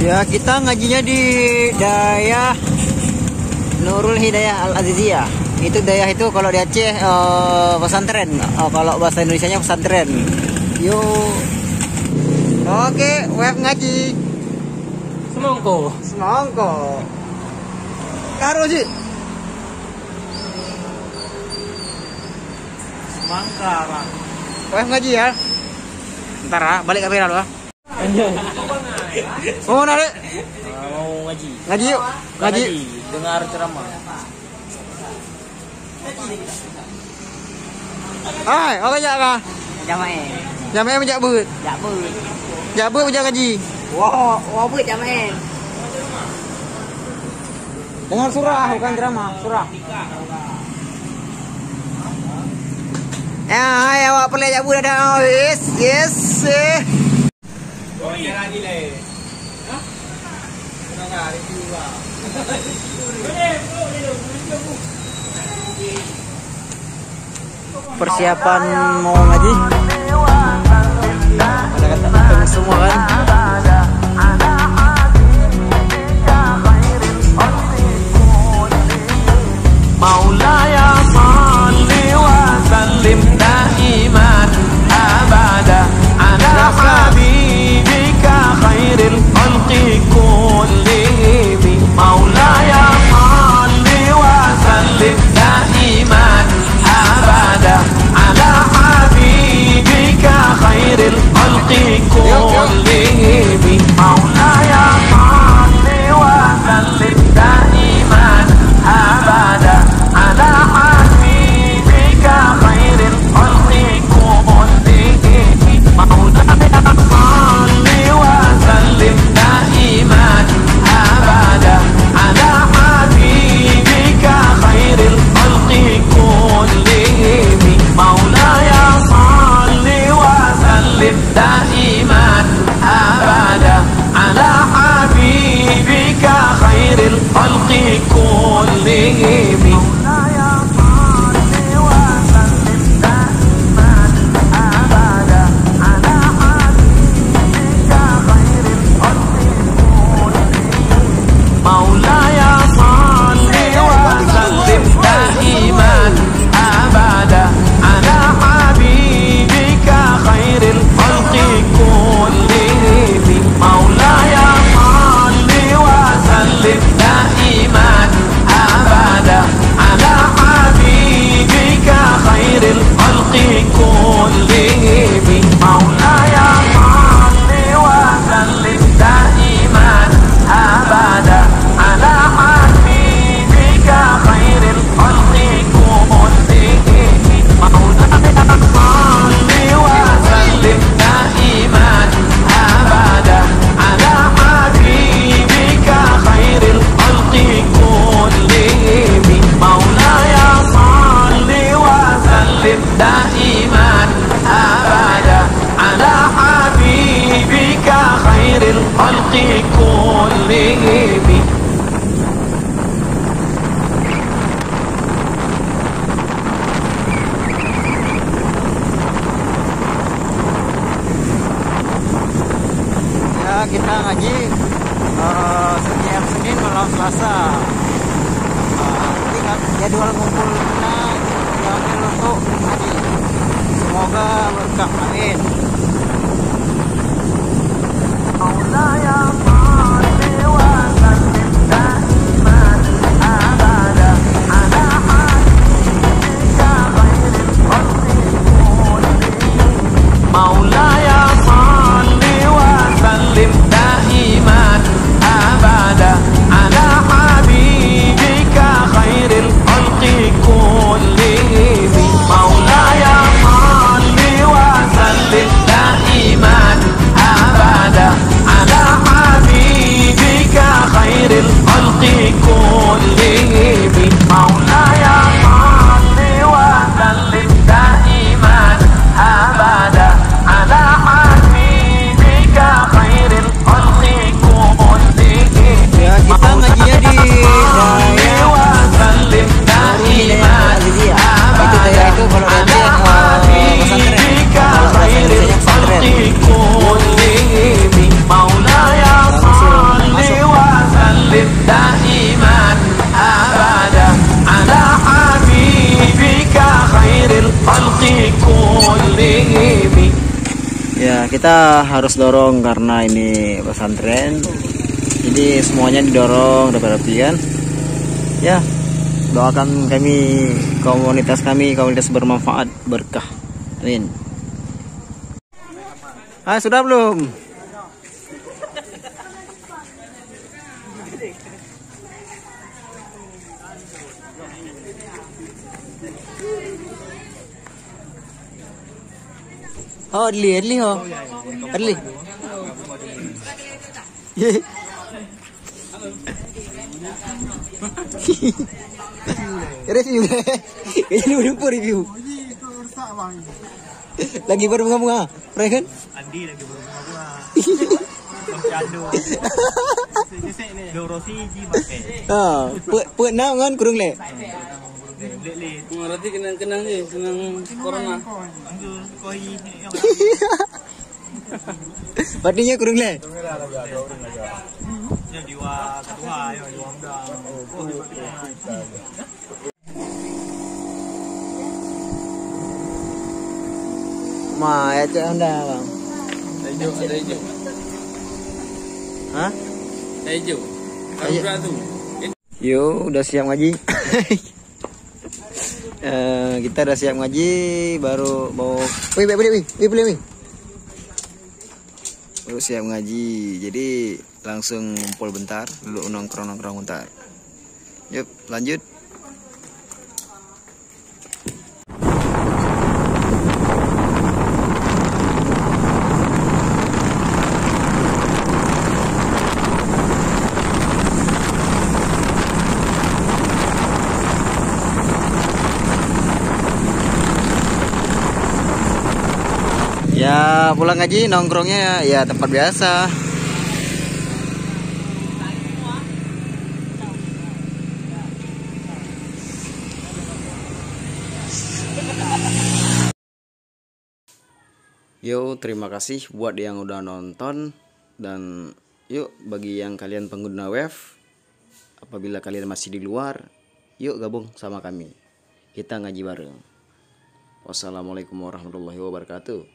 Ya, kita ngajinya di Dayah Nurul Hidayah Al Aziziyah. Itu Dayah itu kalau di Aceh pesantren. Kalau bahasa Indonesianya pesantren. Yuk. Oke, web ngaji. Semongko. Karo sih. Semangka, Bang. Web ngaji ya. Ntar balik kamera lu. Mau narik? Mau ngaji. Ngaji yuk. Ngaji. Dengar ceramah. Hai, oke ya kah? Jamaah. Jamaah menjak beut. Jak beut menjak ngaji. Wah beut jamaah. Dengar surah bukan ceramah, surah. Ya, hai awak pelai jak beut ada. Yes. Persiapan mau ngaji. Kata semua kan. Maulaya salli wa sallim daiman abada ala habibika khairil khalqi kullihim. Maulaya salli wa sallim daiman abada ala habibika khairil khalqi kullihim. Maulaya salli wa sallim daiman abada ala habibika khairil khalqi kullihim. Maulaya salli wa sallim daiman abada ala habibika khairil khalqi kullihim. Maulaya salli wa sallim daiman abada ala habibika khairil khalqi kullihim. Maulaya salli wa sallim daiman abada ala habibika khairil khalqi kullihim. Maulaya salli wa sallim daiman abada ala habibika khairil khalqi kullihim. Maulaya salli wa sallim daiman abada ala habibika khairil khalqi kullihim. Maulaya salli wa sallim daiman abada ala habibika khairil khalqi kullihim. Maulaya salli wa sallim daiman abada ala habibika khairil khalqi kullihim. Ya, kita ngaji setiap Senin malam Selasa. Nanti kan jadwal ngumpul kita diambil untuk ngaji. Semoga berkah, amin. Maulaya salli wa sallim daiman abada ala habibika khairil khalqi kullihim. Maulaya salli wa sallim daiman abada ala habibika khairil khalqi kullihim. Maulaya salli wa sallim daiman abada ala kita harus dorong karena ini pesantren. Jadi semuanya didorong rapi-rapi kan. Ya, doakan komunitas bermanfaat, berkah. Amin. Sudah belum? Oh, Adli, oh. Adli. Review. Ini udah review. Lagi berbunga-bunga, pernah kan? Andi lagi berbunga-bunga. Cando. Dorosi ji pakai. Pernah kan kurung le. Berarti kenang-kenang je, kenang corona. Patinya kurung le. Jadi wa kedua ayo undang. Ma, ya cek anda bang. Ada hijau. Hah? Ada hijau. Kamu beratu. Yo, udah siap ngaji. Kita udah siap ngaji, baru mau. Wih. Baru siap ngaji, jadi langsung ngumpul bentar, dulu nongkrong bentar. Yuk, lanjut. Ya pulang ngaji nongkrongnya ya tempat biasa. Yo, terima kasih buat yang udah nonton. Dan yuk bagi yang kalian pengguna web, apabila kalian masih di luar, yuk gabung sama kami. Kita ngaji bareng. Wassalamualaikum warahmatullahi wabarakatuh.